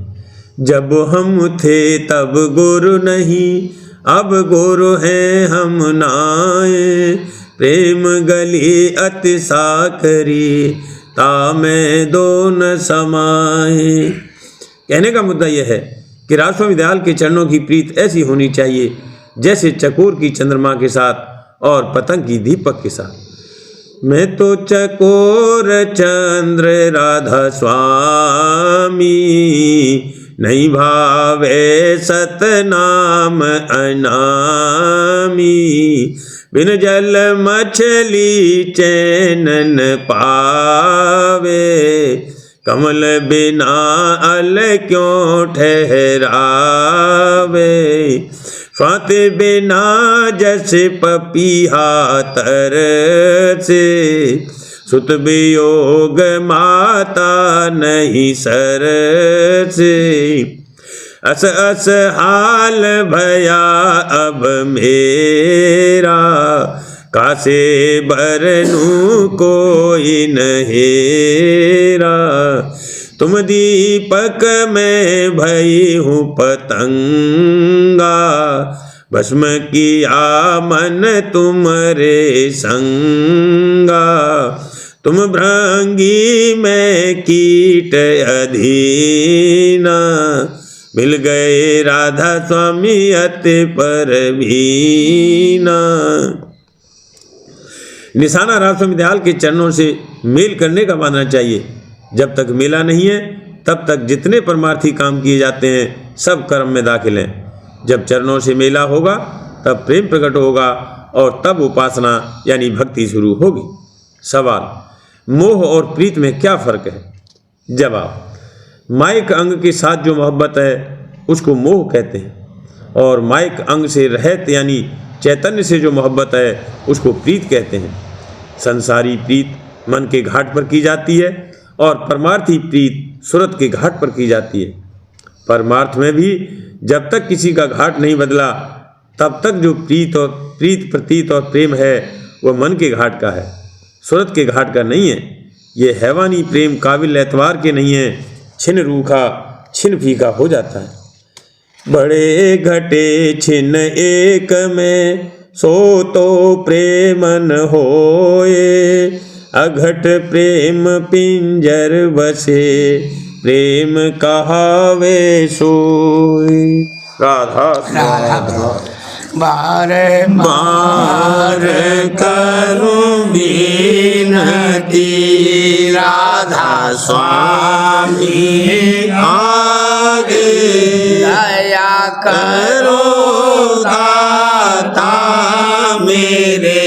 जब हम थे तब गुरु नहीं, अब गुरु हैं हम नाए। प्रेम गली अति साकरी, तामे दो न समाए। कहने का मुद्दा यह है कि राजस्वामी दयाल के चरणों की प्रीत ऐसी होनी चाहिए जैसे चकोर की चंद्रमा के साथ और पतंग की दीपक के साथ। मैं तो चकोर चंद्र राधा स्वामी, नहीं भावे सतनाम अनामी। बिन जल मछली चैन न पावे, कमल बिना अल क्यों ठहरावे, स्वात बिना जस पपीहा तर से, सुत वियोग माता नहीं सर से, अस अस हाल भया अब मेरा, कासे बरनू कोई नहेरा, तुम दीपक में भई हूँ पतंगा, भस्म किया मन तुमरे संगा, तुम भृंगी में कीट अधीना, मिल गए राधा स्वामी अति परवीना। निशाना राधा स्वामी दयाल के चरणों से मेल करने का मानना चाहिए। जब तक मेला नहीं है तब तक जितने परमार्थी काम किए जाते हैं सब कर्म में दाखिल हैं। जब चरणों से मेला होगा तब प्रेम प्रकट होगा और तब उपासना यानी भक्ति शुरू होगी। सवाल, मोह और प्रीत में क्या फर्क है? जवाब, माइक अंग के साथ जो मोहब्बत है उसको मोह कहते हैं और माइक अंग से रहित यानी चैतन्य से जो मोहब्बत है उसको प्रीत कहते हैं। संसारी प्रीत मन के घाट पर की जाती है और परमार्थी प्रीत सुरत के घाट पर की जाती है। परमार्थ में भी जब तक किसी का घाट नहीं बदला तब तक जो प्रीत प्रतीत और प्रेम है वह मन के घाट का है, सुरत के घाट का नहीं है। ये हैवानी प्रेम काबिल एतवार के नहीं है, छिन रूखा छिन फीका हो जाता है। बड़े घटे छिन एक में सो तो प्रेम न होए, अघट प्रेम पिंजर बसे प्रेम कहावे सोए। राधा बार बार करूं विनती, राधा स्वामी आगे दया करो दाता, मेरे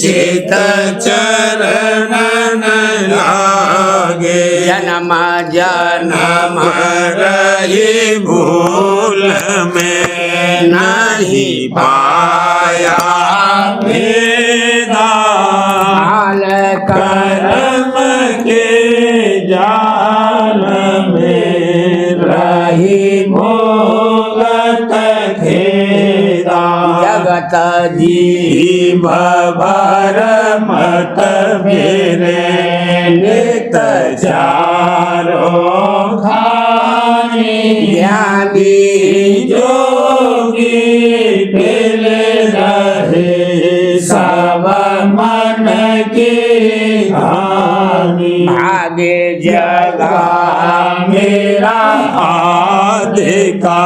चित चरण लागे, जन्म जन्म रही भूल में नहीं पाया वेदा, हाल कर्म के जाल में रही भोगत खेदा, जगत जीव भर मत मेरे नित चारो खानी, ज्ञानी जोगी फिर रहे सब मन की हानि, भागे जगा मेरा आदि का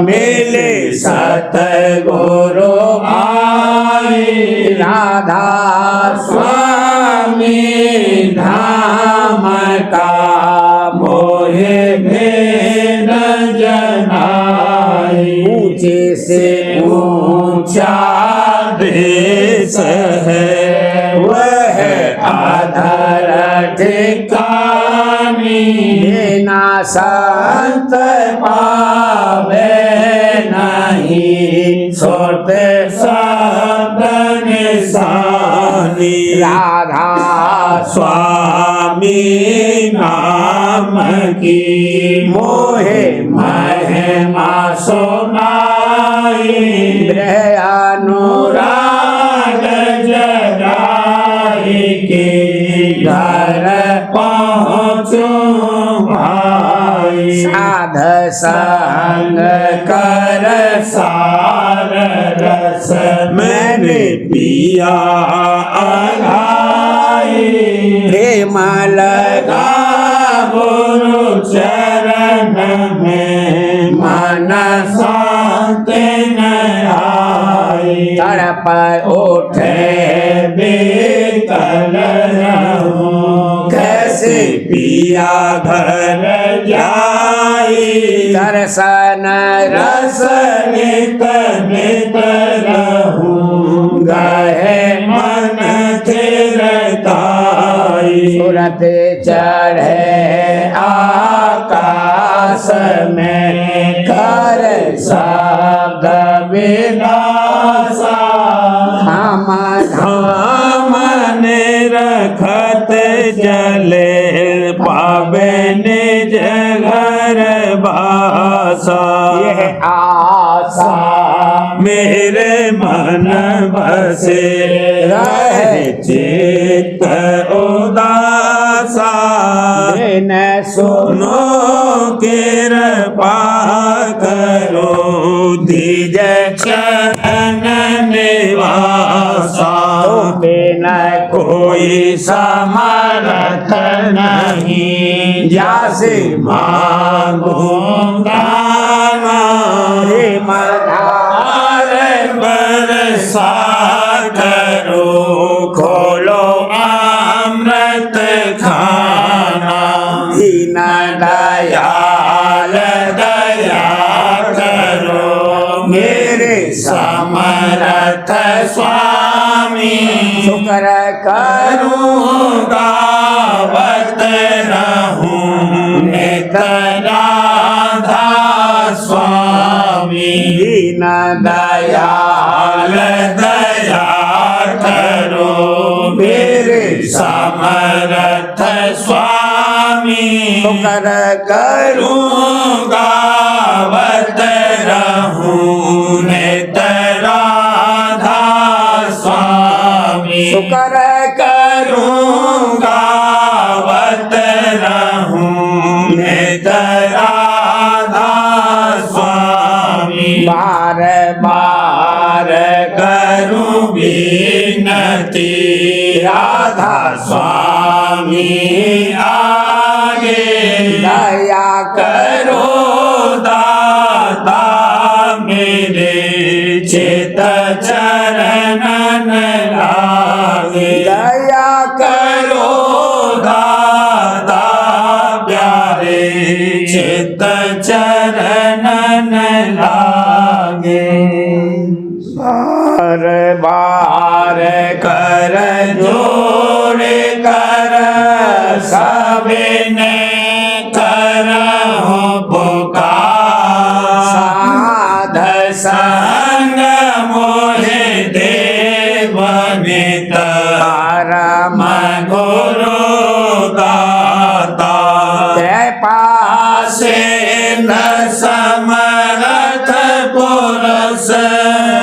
मिले सतगुरु आए, राधा स्वामी धाम का मोहे में न जनाए, ऊंचे से ऊंचा देश है वह आधार ठिकानी, बिना संत पावे नहीं छोटे शब्द निशानी, राधा स्वामी नाम की मोहे महिमा सुनाई, अनुराग जगाई के घर पहुँचूं भाई, साध संग कर सार रस मैंने पिया अघाई, प्रेम लगा गुरु चरण में मन शांत न आई, तड़प उठे बेकल रहूं कैसे पिया घर जाई, दर्शन रस नित नित रहूं गहे मन थिरताई, सुरत चढ़े आकाश में कर शब्द विनाशा धाम धाम रखत चले पावे निज घर बासा यह आशा मेरे मन बसे रहे चित्त उदासा दिन सुनो कृपा करो दीज चरण निवासा बिना कोई समर्थ नहीं जैसे मांगूंगा मधार बरसा करो खोलो अमृत खाना दीन दयाल दया करो मेरे समर्थ स्वामी शुक्र करूं करूँगा वत रहूं नित राधा स्वामी दीन दयाल दया करो मेरे समर्थ स्वामी शुक्र करूं करूँगा वत रहूं नित राधा स्वामी शुक्र करूँगा वत रहूं नित राधा स्वामी बार बार करूं विनती राधा स्वामी आगे दया करो दाता मेरे चित चरणन लागे दया करो दाता प्यारे चित चरणन लागे बार बार कर जोड़ कर सबने करहु पुकार साध संग मोहे देव नित परम गुरु दाता कृपा से न समरथ पुरुष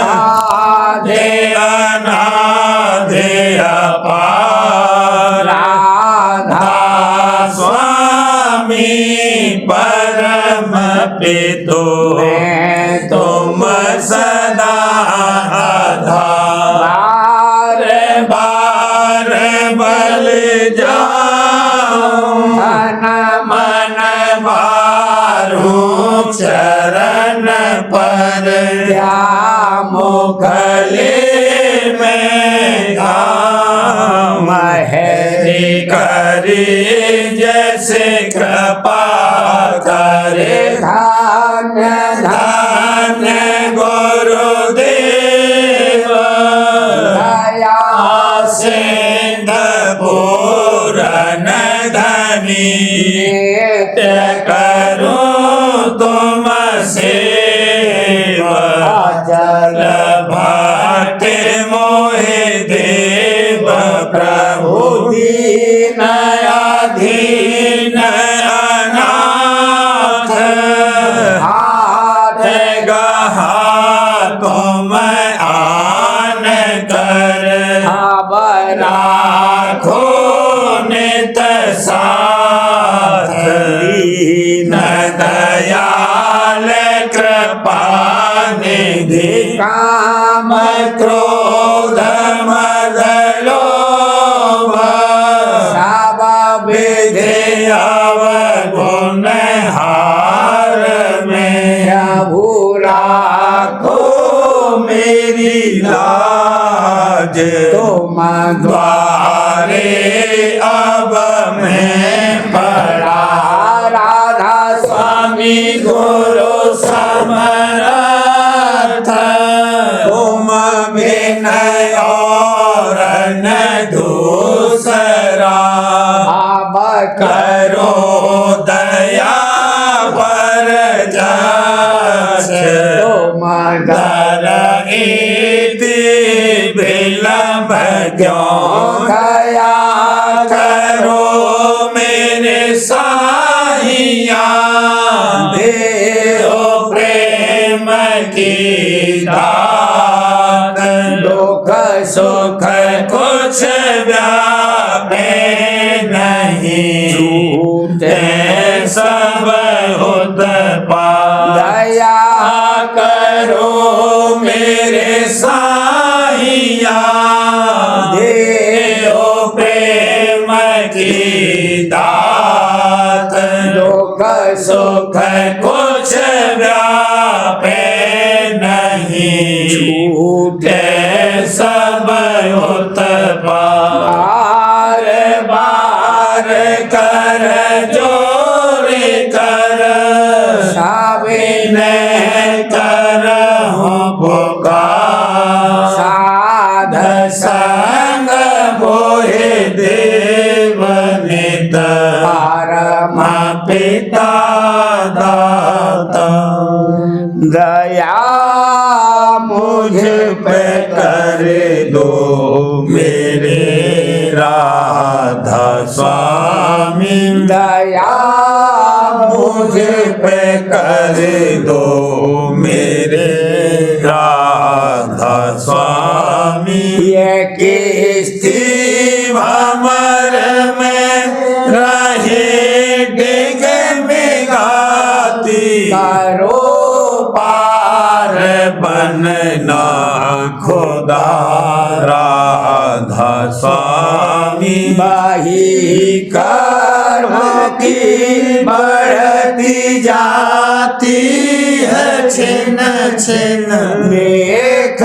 आधे अनाधे अपार राधा स्वामी परम पितो मैं तुम सदा आधार बार बल जाऊं धन मन मारू चरण पर मुखले में गाम है करे जैसे कृपा करे धन्य धन्य गुरुदेव दया सिंध पूरन धनी करूं तुम सेवा जल भाटे मोहे देव प्रभु दीन अधीन अनाथ हाथ गहा तुम आन कर राखो नित साथ दीन दयाल कृपा निधि काम क्रोध मद लोभ सब विधि अवगुण हार में प्रभु राखो मेरी लाज तुम द्वारे अब मैं पड़ा राधा स्वामी गुरु समर्थ तुम विनय और न दूसरा अब करो दया दर इति विलंब क्यों दया करो मेरे साहिया देओ प्रेम की दात दुख सुख कुछ व्यापे नहीं झूठे सब होत पा दया करो मेरे साहिया देओ प्रेम की दात दुख सुख कुछ व्यापे नहीं झूठे सब होत बार बार कर जोर कर साबिन कर पुकार साध संग मोहे देव नित परम पिता दाता दया मुझ पे कर दो मेरे राधा स्वामी दया मुझ पे कर दो मेरे राधा स्वामी ये किस्ती भमर में रहे डिग में गाती करो पार बनना खुदा राधा स्वामी बही कर्म की बढ़ती जाती है छिन छिन देख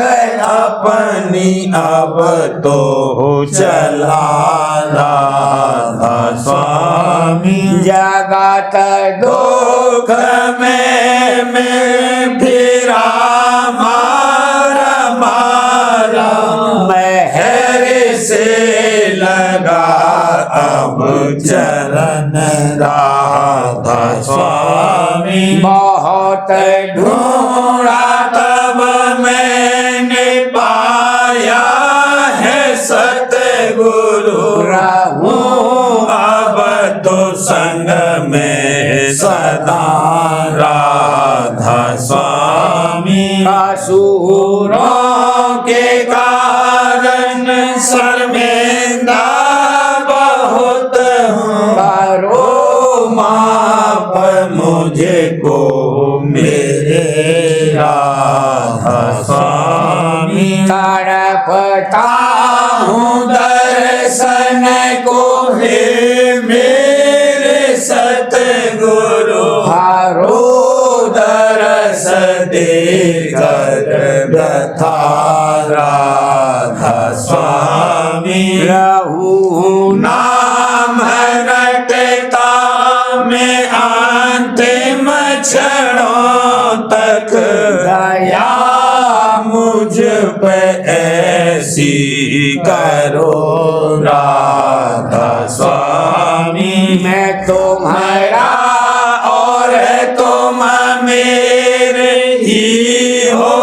अपनी अब तो चला राधा स्वामी जगत दुख में फिरा मारा मारा महर से लगा अब चरण राधा स्वामी बहुत ढूंढा तब मैंने पाया है सतगुरु रहूं अब तो संग में सदा राधा स्वामी असुरों के कारण शर्मिंदा बहुत हूँ करो माप मुझे को मेरे राधा स्वामी तड़पता हूँ दर्शन को हे मेरे सतगुरु हरो दरस देकर व्यथा राधा स्वामी रहूं नाम रटता में अंतिम क्षणों तक दया मुझ पे ऐसी करो राधा स्वामी मैं तुम्हारा और तुम मेरे ही हो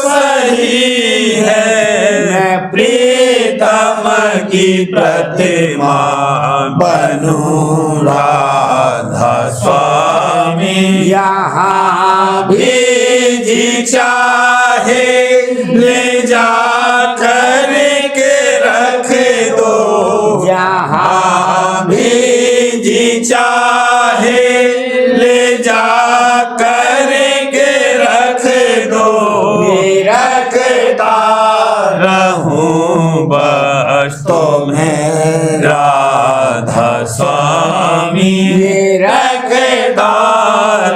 सही है मैं प्रीतम की प्रतिमा बनूं राधा स्वामी यहाँ भी भी जी चाहे ले जा कर के रख दो जहाँ भी जी चाहे ले जा कर के रख दो रखता रहूं बस तुम्हें राधा स्वामी रखता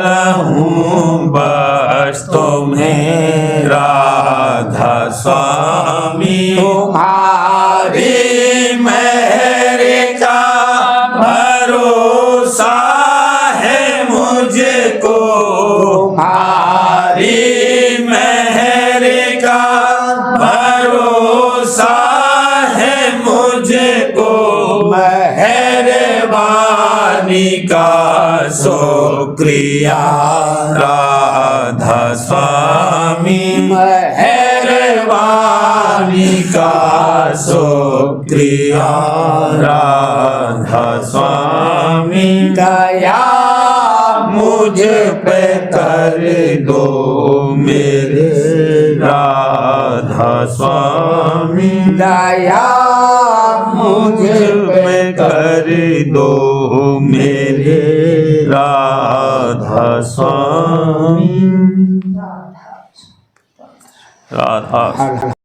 रहूं बस तुम्हें राधा स्वामी तुम्हारी मेहर का भरोसा है मुझको तुम्हारी मेहर का भरोसा है मुझको मेहरबानी का सुख शुक्रिया राधा स्वामी मेहरबानी का शुक्रिया राधा स्वामी दया मुझ पे कर दो मेरे राधा स्वामी दया मुझ पे कर दो मेरे राधा स्वामी राधा